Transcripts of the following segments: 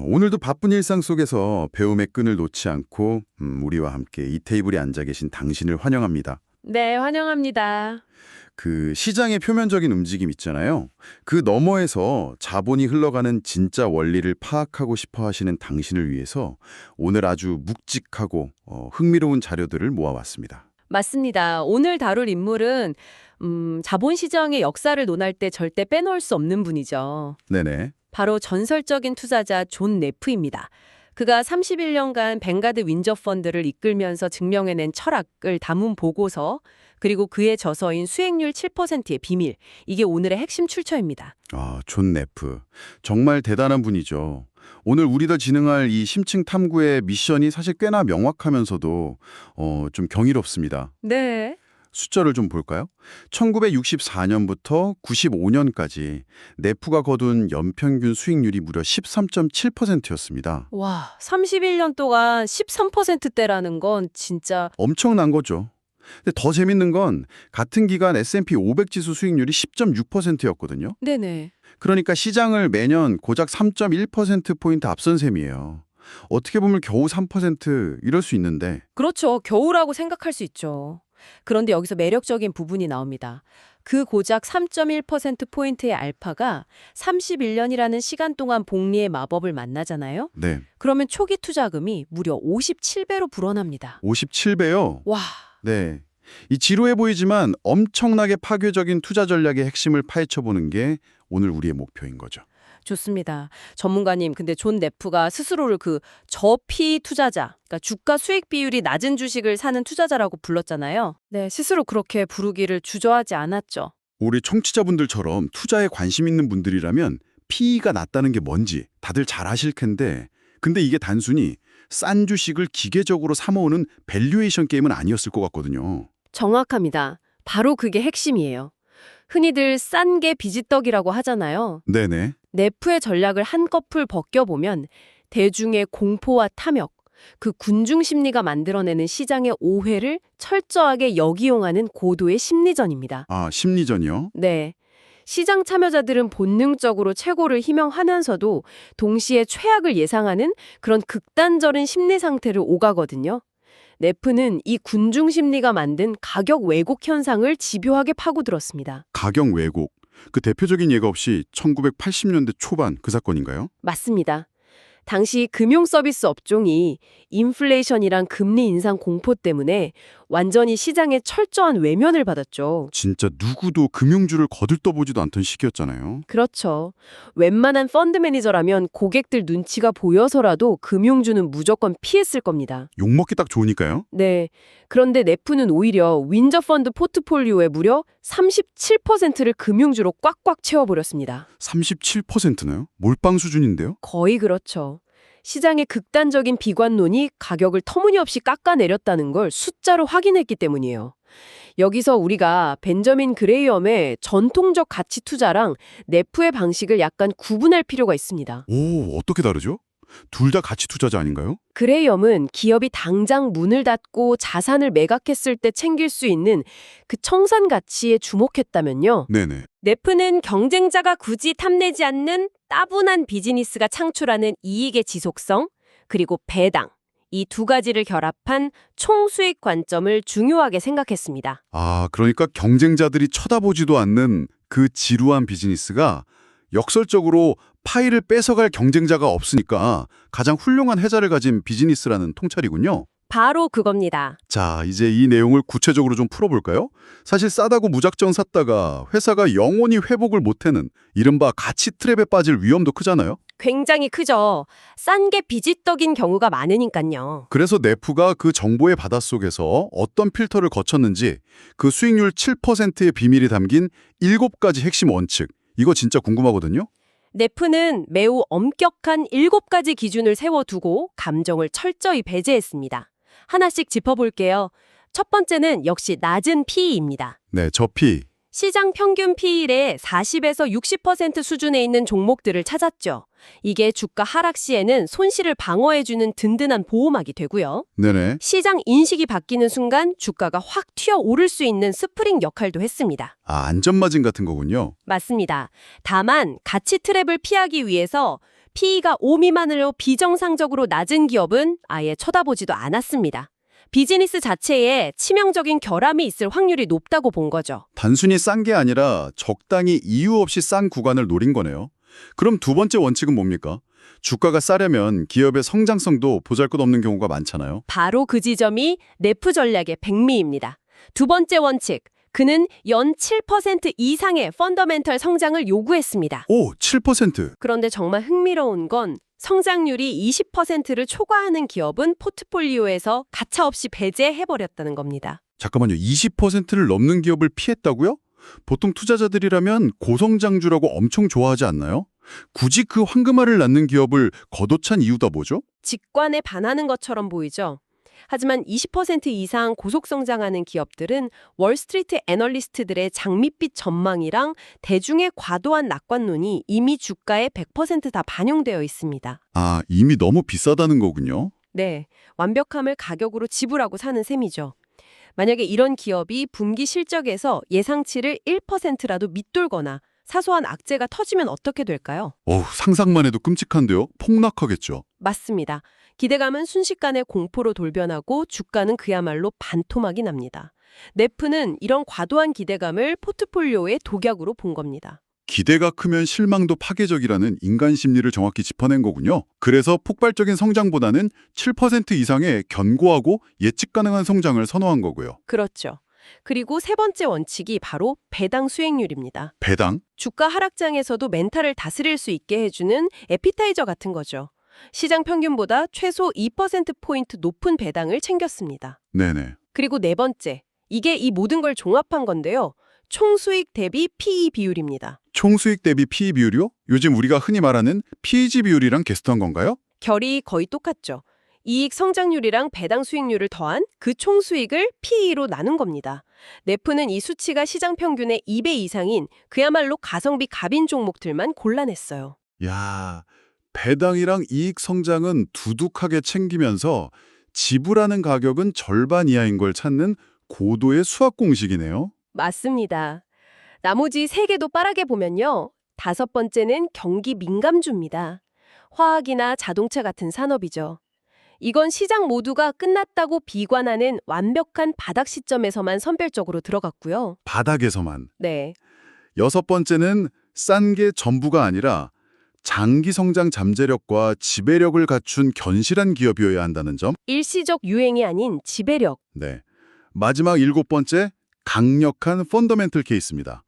오늘도 바쁜 일상 속에서 배움의 끈을 놓지 않고 우리와 함께 이 테이블에 앉아 계신 당신을 환영합니다. 네, 환영합니다. 그 시장의 표면적인 움직임 있잖아요. 그 너머에서 자본이 흘러가는 진짜 원리를 파악하고 싶어 하시는 당신을 위해서 오늘 아주 묵직하고 흥미로운 자료들을 모아왔습니다. 맞습니다. 오늘 다룰 인물은 자본시장의 역사를 논할 때 절대 빼놓을 수 없는 분이죠. 네네. 바로 전설적인 투자자 존 네프입니다. 그가 31년간 뱅가드 윈저 펀드를 이끌면서 증명해낸 철학을 담은 보고서, 그리고 그의 저서인 수익률 7%의 비밀, 이게 오늘의 핵심 출처입니다. 존 네프. 정말 대단한 분이죠. 오늘 우리가 진행할 이 심층 탐구의 미션이 사실 꽤나 명확하면서도 좀 경이롭습니다. 네. 숫자를 좀 볼까요? 1964년부터 95년까지 네프가 거둔 연평균 수익률이 무려 13.7%였습니다. 와, 31년 동안 13%대라는 건 진짜 엄청난 거죠. 근데 더 재밌는 건 같은 기간 S&P 500 지수 수익률이 10.6%였거든요. 네네. 그러니까 시장을 매년 고작 3.1%포인트 앞선 셈이에요. 어떻게 보면 겨우 3% 이럴 수 있는데 그렇죠. 겨우라고 생각할 수 있죠. 그런데 여기서 매력적인 부분이 나옵니다. 그 고작 3.1%포인트의 알파가 31년이라는 시간 동안 복리의 마법을 만나잖아요. 네, 그러면 초기 투자금이 무려 57배로 불어납니다. 57배요. 와, 네. 이 지루해 보이지만 엄청나게 파괴적인 투자 전략의 핵심을 파헤쳐보는 게 오늘 우리의 목표인 거죠. 좋습니다. 전문가님, 근데 존 네프가 스스로를 그 저피 투자자, 그러니까 주가 수익 비율이 낮은 주식을 사는 투자자라고 불렀잖아요. 네, 스스로 그렇게 부르기를 주저하지 않았죠. 우리 청취자분들처럼 투자에 관심 있는 분들이라면 PE가 낮다는 게 뭔지 다들 잘 아실 텐데 근데 이게 단순히 싼 주식을 기계적으로 사모으는 밸류에이션 게임은 아니었을 것 같거든요. 정확합니다. 바로 그게 핵심이에요. 흔히들 싼 게 비지떡이라고 하잖아요. 네네. 네프의 전략을 한꺼풀 벗겨보면 대중의 공포와 탐욕, 그 군중 심리가 만들어내는 시장의 오해를 철저하게 역이용하는 고도의 심리전입니다. 심리전이요? 네. 시장 참여자들은 본능적으로 최고를 희망하면서도 동시에 최악을 예상하는 그런 극단적인 심리 상태를 오가거든요. 네프는 이 군중 심리가 만든 가격 왜곡 현상을 집요하게 파고들었습니다. 가격 왜곡. 그 대표적인 예가 없이 1980년대 초반 그 사건인가요? 맞습니다. 당시 금융 서비스 업종이 인플레이션이랑 금리 인상 공포 때문에 완전히 시장의 철저한 외면을 받았죠. 진짜 누구도 금융주를 거들떠보지도 않던 시기였잖아요. 그렇죠. 웬만한 펀드 매니저라면 고객들 눈치가 보여서라도 금융주는 무조건 피했을 겁니다. 욕먹기 딱 좋으니까요. 네. 그런데 네프는 오히려 윈저 펀드 포트폴리오의 무려 37%를 금융주로 꽉꽉 채워버렸습니다. 37%나요? 몰빵 수준인데요? 거의 그렇죠. 시장의 극단적인 비관론이 가격을 터무니없이 깎아내렸다는 걸 숫자로 확인했기 때문이에요. 여기서 우리가 벤저민 그레이엄의 전통적 가치 투자랑 네프의 방식을 약간 구분할 필요가 있습니다. 오, 어떻게 다르죠? 둘 다 가치 투자자 아닌가요? 그레이엄은 기업이 당장 문을 닫고 자산을 매각했을 때 챙길 수 있는 그 청산 가치에 주목했다면요. 네네. 네프는 경쟁자가 굳이 탐내지 않는 따분한 비즈니스가 창출하는 이익의 지속성, 그리고 배당, 이 두 가지를 결합한 총수익 관점을 중요하게 생각했습니다. 그러니까 경쟁자들이 쳐다보지도 않는 그 지루한 비즈니스가 역설적으로 파일을 뺏어갈 경쟁자가 없으니까 가장 훌륭한 혜자를 가진 비즈니스라는 통찰이군요. 바로 그겁니다. 자, 이제 이 내용을 구체적으로 좀 풀어볼까요? 사실 싸다고 무작정 샀다가 회사가 영원히 회복을 못하는 이른바 가치 트랩에 빠질 위험도 크잖아요. 굉장히 크죠. 싼 게 비지떡인 경우가 많으니까요. 그래서 네프가 그 정보의 바닷속에서 어떤 필터를 거쳤는지 그 수익률 7%의 비밀이 담긴 7가지 핵심 원칙, 이거 진짜 궁금하거든요. 네프는 매우 엄격한 7가지 기준을 세워두고 감정을 철저히 배제했습니다. 하나씩 짚어볼게요. 첫 번째는 역시 낮은 PE입니다. 네, 저피. 시장 평균 PE의 40에서 60% 수준에 있는 종목들을 찾았죠. 이게 주가 하락 시에는 손실을 방어해주는 든든한 보호막이 되고요. 네네. 시장 인식이 바뀌는 순간 주가가 확 튀어오를 수 있는 스프링 역할도 했습니다. 안전마진 같은 거군요. 맞습니다. 다만 가치 트랩을 피하기 위해서 PE가 5 미만으로 비정상적으로 낮은 기업은 아예 쳐다보지도 않았습니다. 비즈니스 자체에 치명적인 결함이 있을 확률이 높다고 본 거죠. 단순히 싼 게 아니라 적당히 이유 없이 싼 구간을 노린 거네요. 그럼 두 번째 원칙은 뭡니까? 주가가 싸려면 기업의 성장성도 보잘것없는 경우가 많잖아요. 바로 그 지점이 네프 전략의 백미입니다. 두 번째 원칙, 그는 연 7% 이상의 펀더멘털 성장을 요구했습니다. 오, 7%. 그런데 정말 흥미로운 건 성장률이 20%를 초과하는 기업은 포트폴리오에서 가차없이 배제해버렸다는 겁니다. 잠깐만요. 20%를 넘는 기업을 피했다고요? 보통 투자자들이라면 고성장주라고 엄청 좋아하지 않나요? 굳이 그 황금알을 낳는 기업을 거둬찬 이유가 뭐죠? 직관에 반하는 것처럼 보이죠. 하지만 20% 이상 고속성장하는 기업들은 월스트리트 애널리스트들의 장밋빛 전망이랑 대중의 과도한 낙관론이 이미 주가에 100%다 반영되어 있습니다. 아, 이미 너무 비싸다는 거군요. 네, 완벽함을 가격으로 지불하고 사는 셈이죠. 만약에 이런 기업이 분기 실적에서 예상치를 1%라도 밑돌거나 사소한 악재가 터지면 어떻게 될까요? 상상만 해도 끔찍한데요? 폭락하겠죠. 맞습니다. 기대감은 순식간에 공포로 돌변하고 주가는 그야말로 반토막이 납니다. 네프는 이런 과도한 기대감을 포트폴리오의 독약으로 본 겁니다. 기대가 크면 실망도 파괴적이라는 인간 심리를 정확히 짚어낸 거군요. 그래서 폭발적인 성장보다는 7% 이상의 견고하고 예측 가능한 성장을 선호한 거고요. 그렇죠. 그리고 세 번째 원칙이 바로 배당 수익률입니다. 배당? 주가 하락장에서도 멘탈을 다스릴 수 있게 해주는 에피타이저 같은 거죠. 시장 평균보다 최소 2%포인트 높은 배당을 챙겼습니다. 네네. 그리고 네 번째, 이게 이 모든 걸 종합한 건데요. 총수익 대비 PE 비율입니다. 총수익 대비 PE 비율이요? 요즘 우리가 흔히 말하는 PEG 비율이랑 비슷한 건가요? 결이 거의 똑같죠. 이익 성장률이랑 배당 수익률을 더한 그 총수익을 PE로 나눈 겁니다. 네프는 이 수치가 시장 평균의 2배 이상인 그야말로 가성비 갑인 종목들만 골라냈어요. 야, 배당이랑 이익 성장은 두둑하게 챙기면서 지불하는 가격은 절반 이하인 걸 찾는 고도의 수학 공식이네요. 맞습니다. 나머지 세 개도 빠르게 보면요. 다섯 번째는 경기 민감주입니다. 화학이나 자동차 같은 산업이죠. 이건 시장 모두가 끝났다고 비관하는 완벽한 바닥 시점에서만 선별적으로 들어갔고요. 바닥에서만. 네, 여섯 번째는 싼 게 전부가 아니라 장기 성장 잠재력과 지배력을 갖춘 견실한 기업이어야 한다는 점. 일시적 유행이 아닌 지배력. 네. 마지막 일곱 번째, 강력한 펀더멘털 케이스입니다.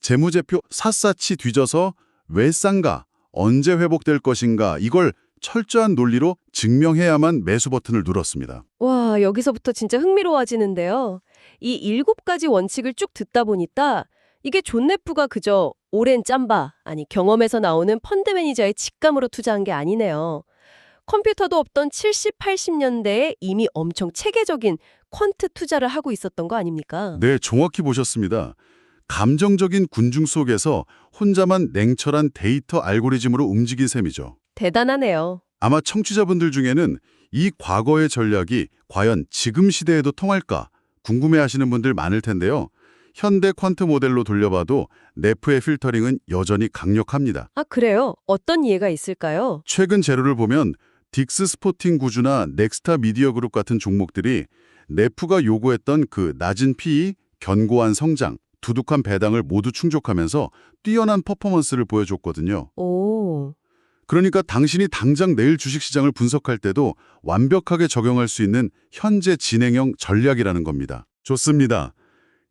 재무제표 샅샅이 뒤져서 왜 싼가, 언제 회복될 것인가 이걸 철저한 논리로 증명해야만 매수 버튼을 눌렀습니다. 와, 여기서부터 진짜 흥미로워지는데요. 이 7가지 원칙을 쭉 듣다 보니까 이게 존 네프가 그저 오랜 짬바, 아니 경험에서 나오는 펀드 매니저의 직감으로 투자한 게 아니네요. 컴퓨터도 없던 70, 80년대에 이미 엄청 체계적인 퀀트 투자를 하고 있었던 거 아닙니까? 네, 정확히 보셨습니다. 감정적인 군중 속에서 혼자만 냉철한 데이터 알고리즘으로 움직인 셈이죠. 대단하네요. 아마 청취자분들 중에는 이 과거의 전략이 과연 지금 시대에도 통할까 궁금해하시는 분들 많을 텐데요. 현대 퀀트 모델로 돌려봐도 네프의 필터링은 여전히 강력합니다. 아, 그래요? 어떤 이해가 있을까요? 최근 재료를 보면 딕스 스포팅 구주나 넥스타 미디어 그룹 같은 종목들이 네프가 요구했던 그 낮은 PE, 견고한 성장, 두둑한 배당을 모두 충족하면서 뛰어난 퍼포먼스를 보여줬거든요. 오, 그러니까 당신이 당장 내일 주식시장을 분석할 때도 완벽하게 적용할 수 있는 현재 진행형 전략이라는 겁니다. 좋습니다.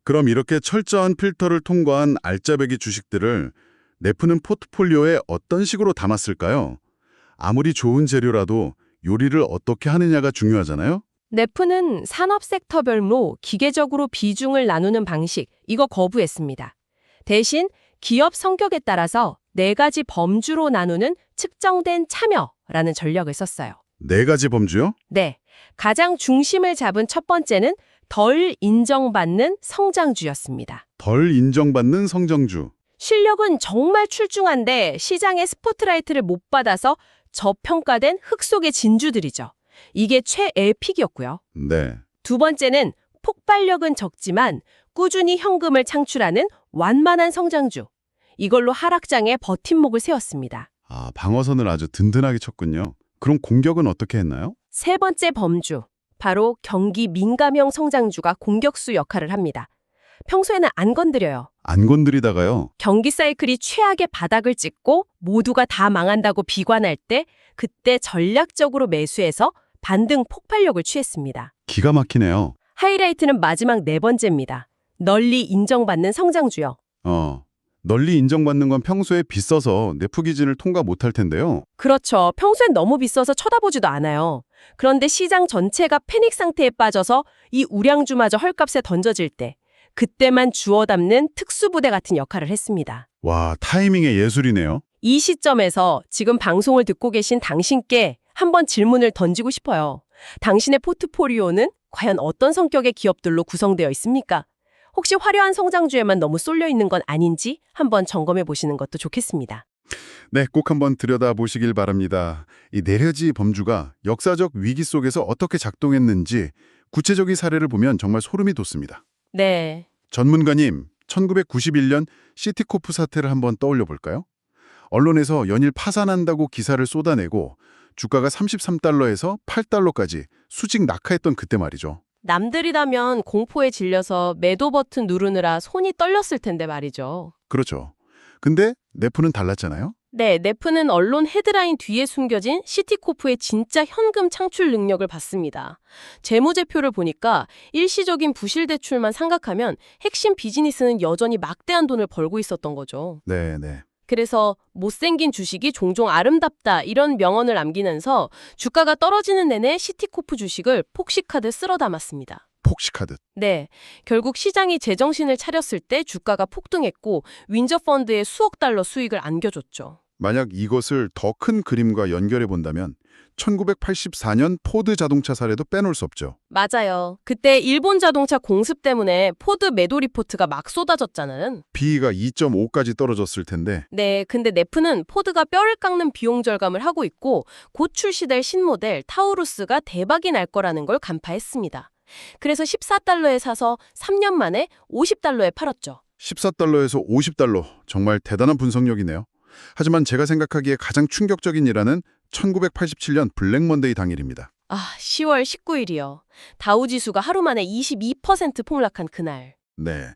그럼 이렇게 철저한 필터를 통과한 알짜배기 주식들을 네프는 포트폴리오에 어떤 식으로 담았을까요? 아무리 좋은 재료라도 요리를 어떻게 하느냐가 중요하잖아요? 네프는 산업 섹터별로 기계적으로 비중을 나누는 방식, 이거 거부했습니다. 대신 기업 성격에 따라서 4가지 범주로 나누는 측정된 참여라는 전략을 썼어요. 4가지 범주요? 네, 가장 중심을 잡은 첫 번째는 덜 인정받는 성장주였습니다. 덜 인정받는 성장주. 실력은 정말 출중한데 시장의 스포트라이트를 못 받아서 저평가된 흙 속의 진주들이죠. 이게 최애 픽이었고요. 네. 두 번째는 폭발력은 적지만 꾸준히 현금을 창출하는 완만한 성장주. 이걸로 하락장에 버팀목을 세웠습니다. 아, 방어선을 아주 든든하게 쳤군요. 그럼 공격은 어떻게 했나요? 세 번째 범주, 바로 경기 민감형 성장주가 공격수 역할을 합니다. 평소에는 안 건드려요. 안 건드리다가요. 경기 사이클이 최악의 바닥을 찍고 모두가 다 망한다고 비관할 때 그때 전략적으로 매수해서 반등 폭발력을 취했습니다. 기가 막히네요. 하이라이트는 마지막 네 번째입니다. 널리 인정받는 성장주요. 널리 인정받는 건 평소에 비싸서 네프 기준을 통과 못할 텐데요. 그렇죠. 평소엔 너무 비싸서 쳐다보지도 않아요. 그런데 시장 전체가 패닉 상태에 빠져서 이 우량주마저 헐값에 던져질 때 그때만 주워 담는 특수부대 같은 역할을 했습니다. 와, 타이밍의 예술이네요. 이 시점에서 지금 방송을 듣고 계신 당신께 한번 질문을 던지고 싶어요. 당신의 포트포리오는 과연 어떤 성격의 기업들로 구성되어 있습니까? 혹시 화려한 성장주에만 너무 쏠려 있는 건 아닌지 한번 점검해 보시는 것도 좋겠습니다. 네, 꼭 한번 들여다보시길 바랍니다. 이 내려지 범주가 역사적 위기 속에서 어떻게 작동했는지 구체적인 사례를 보면 정말 소름이 돋습니다. 네. 전문가님, 1991년 시티코프 사태를 한번 떠올려 볼까요? 언론에서 연일 파산한다고 기사를 쏟아내고 주가가 33달러에서 8달러까지 수직 낙하했던 그때 말이죠. 남들이라면 공포에 질려서 매도 버튼 누르느라 손이 떨렸을 텐데 말이죠. 그렇죠. 근데 네프는 달랐잖아요. 네, 네프는 언론 헤드라인 뒤에 숨겨진 시티코프의 진짜 현금 창출 능력을 봤습니다. 재무제표를 보니까 일시적인 부실 대출만 생각하면 핵심 비즈니스는 여전히 막대한 돈을 벌고 있었던 거죠. 네. 그래서 못생긴 주식이 종종 아름답다 이런 명언을 남기면서 주가가 떨어지는 내내 시티코프 주식을 폭식하듯 쓸어 담았습니다. 폭식하듯. 네, 결국 시장이 제정신을 차렸을 때 주가가 폭등했고 윈저펀드에 수억 달러 수익을 안겨줬죠. 만약 이것을 더 큰 그림과 연결해 본다면 1984년 포드 자동차 사례도 빼놓을 수 없죠. 맞아요. 그때 일본 자동차 공습 때문에 포드 매도 리포트가 막 쏟아졌잖아요. PE가 2.5까지 떨어졌을 텐데 네, 근데 네프는 포드가 뼈를 깎는 비용 절감을 하고 있고 곧 출시될 신모델 타우루스가 대박이 날 거라는 걸 간파했습니다. 그래서 14달러에 사서 3년 만에 50달러에 팔았죠. 14달러에서 50달러. 정말 대단한 분석력이네요. 하지만 제가 생각하기에 가장 충격적인 일화는 1987년 블랙 먼데이 당일입니다. 10월 19일이요. 다우지수가 하루 만에 22% 폭락한 그날. 네.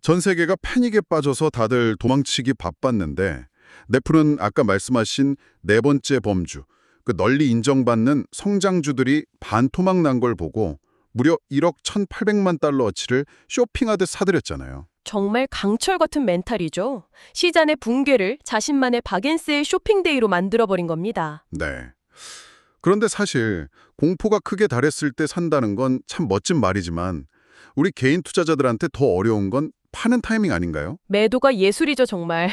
전 세계가 패닉에 빠져서 다들 도망치기 바빴는데 네프는 아까 말씀하신 네 번째 범주, 그 널리 인정받는 성장주들이 반토막 난 걸 보고 무려 1억 1,800만 달러어치를 쇼핑하듯 사들였잖아요. 정말 강철 같은 멘탈이죠. 시장의 붕괴를 자신만의 바겐스의 쇼핑데이로 만들어버린 겁니다. 네. 그런데 사실 공포가 크게 달했을 때 산다는 건 참 멋진 말이지만 우리 개인 투자자들한테 더 어려운 건 파는 타이밍 아닌가요? 매도가 예술이죠, 정말.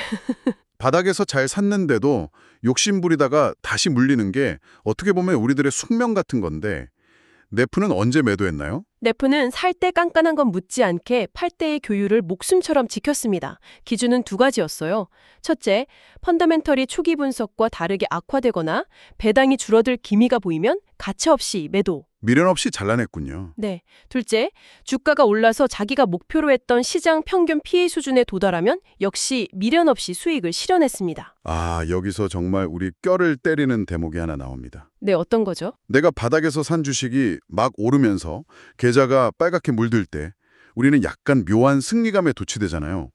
바닥에서 잘 샀는데도 욕심 부리다가 다시 물리는 게 어떻게 보면 우리들의 숙명 같은 건데 네프는 언제 매도했나요? 네프는 살 때 깐깐한 건 묻지 않게 팔 때의 교율을 목숨처럼 지켰습니다. 기준은 두 가지였어요. 첫째, 펀더멘털이 초기 분석과 다르게 악화되거나 배당이 줄어들 기미가 보이면 가차없이 매도. 미련 없이 잘라냈군요. 네. 둘째, 주가가 올라서 자기가 목표로 했던 시장 평균 PE 수준에 도달하면 역시 미련 없이 수익을 실현했습니다. 아, 여기서 정말 우리 뼈를 때리는 대목이 하나 나옵니다. 네, 어떤 거죠? 내가 바닥에서 산 주식이 막 오르면서 계좌가 빨갛게 물들 때 우리는 약간 묘한 승리감에 도취되잖아요.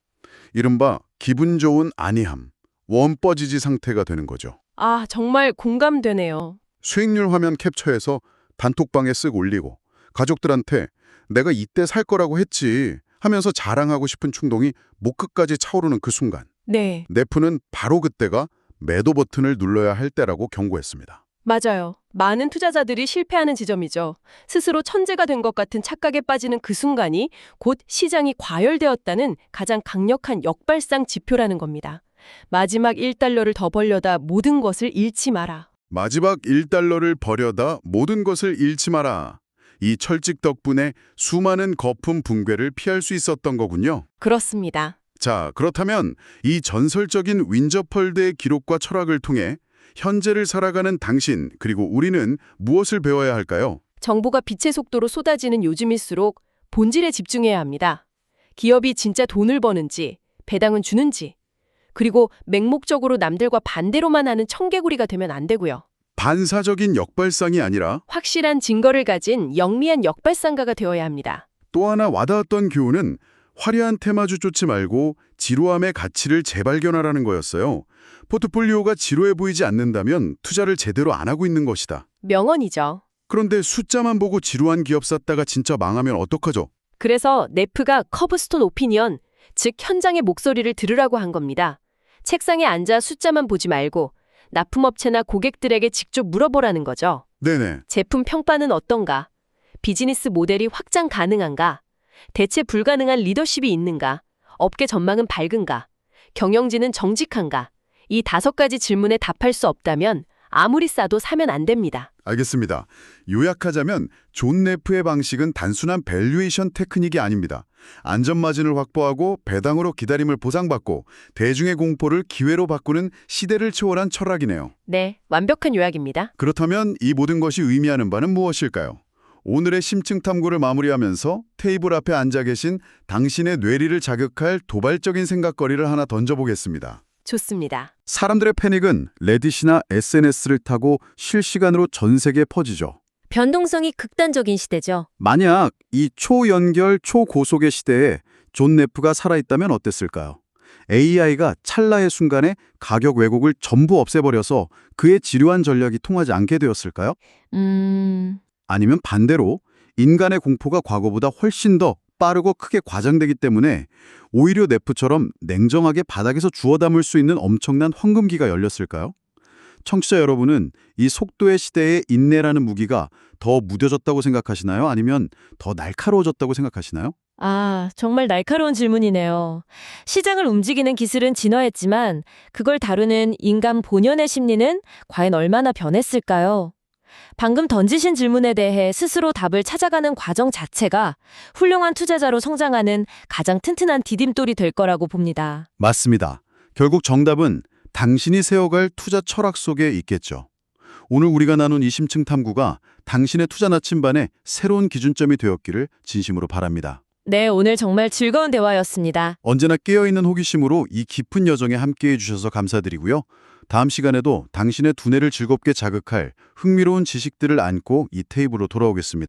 이른바 기분 좋은 안이함, 웜버지지 상태가 되는 거죠. 정말 공감되네요. 수익률 화면 캡처해서 단톡방에 쓱 올리고 가족들한테 내가 이때 살 거라고 했지 하면서 자랑하고 싶은 충동이 목 끝까지 차오르는 그 순간 네, 네프는 바로 그때가 매도 버튼을 눌러야 할 때라고 경고했습니다. 맞아요. 많은 투자자들이 실패하는 지점이죠. 스스로 천재가 된 것 같은 착각에 빠지는 그 순간이 곧 시장이 과열되었다는 가장 강력한 역발상 지표라는 겁니다. 마지막 1달러를 더 벌려다 모든 것을 잃지 마라. 마지막 1달러를 버려다 모든 것을 잃지 마라. 이 철칙 덕분에 수많은 거품 붕괴를 피할 수 있었던 거군요. 그렇습니다. 자, 그렇다면 이 전설적인 윈저펄드의 기록과 철학을 통해 현재를 살아가는 당신 그리고 우리는 무엇을 배워야 할까요? 정보가 빛의 속도로 쏟아지는 요즘일수록 본질에 집중해야 합니다. 기업이 진짜 돈을 버는지, 배당은 주는지, 그리고 맹목적으로 남들과 반대로만 하는 청개구리가 되면 안 되고요. 반사적인 역발상이 아니라 확실한 증거를 가진 영리한 역발상가가 되어야 합니다. 또 하나 와닿았던 교훈은 화려한 테마주 쫓지 말고 지루함의 가치를 재발견하라는 거였어요. 포트폴리오가 지루해 보이지 않는다면 투자를 제대로 안 하고 있는 것이다. 명언이죠. 그런데 숫자만 보고 지루한 기업 샀다가 진짜 망하면 어떡하죠? 그래서 네프가 커브스톤 오피니언, 즉 현장의 목소리를 들으라고 한 겁니다. 책상에 앉아 숫자만 보지 말고 납품업체나 고객들에게 직접 물어보라는 거죠. 네네. 제품 평가는 어떤가? 비즈니스 모델이 확장 가능한가? 대체 불가능한 리더십이 있는가? 업계 전망은 밝은가? 경영진은 정직한가? 이 5가지 질문에 답할 수 없다면 아무리 싸도 사면 안 됩니다. 알겠습니다. 요약하자면 존 네프의 방식은 단순한 밸류에이션 테크닉이 아닙니다. 안전마진을 확보하고 배당으로 기다림을 보상받고 대중의 공포를 기회로 바꾸는 시대를 초월한 철학이네요. 네, 완벽한 요약입니다. 그렇다면 이 모든 것이 의미하는 바는 무엇일까요? 오늘의 심층 탐구를 마무리하면서 테이블 앞에 앉아 계신 당신의 뇌리를 자극할 도발적인 생각거리를 하나 던져보겠습니다. 좋습니다. 사람들의 패닉은 레딧이나 SNS를 타고 실시간으로 전 세계에 퍼지죠. 변동성이 극단적인 시대죠. 만약 이 초연결, 초고속의 시대에 존 네프가 살아있다면 어땠을까요? AI가 찰나의 순간에 가격 왜곡을 전부 없애버려서 그의 지루한 전략이 통하지 않게 되었을까요? 아니면 반대로 인간의 공포가 과거보다 훨씬 더 빠르고 크게 과장되기 때문에 오히려 네프처럼 냉정하게 바닥에서 주워 담을 수 있는 엄청난 황금기가 열렸을까요? 청취자 여러분은 이 속도의 시대에 인내라는 무기가 더 무뎌졌다고 생각하시나요? 아니면 더 날카로워졌다고 생각하시나요? 아, 정말 날카로운 질문이네요. 시장을 움직이는 기술은 진화했지만 그걸 다루는 인간 본연의 심리는 과연 얼마나 변했을까요? 방금 던지신 질문에 대해 스스로 답을 찾아가는 과정 자체가 훌륭한 투자자로 성장하는 가장 튼튼한 디딤돌이 될 거라고 봅니다. 맞습니다. 결국 정답은 당신이 세워갈 투자 철학 속에 있겠죠. 오늘 우리가 나눈 이 심층 탐구가 당신의 투자 나침반의 새로운 기준점이 되었기를 진심으로 바랍니다. 네, 오늘 정말 즐거운 대화였습니다. 언제나 깨어있는 호기심으로 이 깊은 여정에 함께해 주셔서 감사드리고요. 다음 시간에도 당신의 두뇌를 즐겁게 자극할 흥미로운 지식들을 안고 이 테이블로 돌아오겠습니다.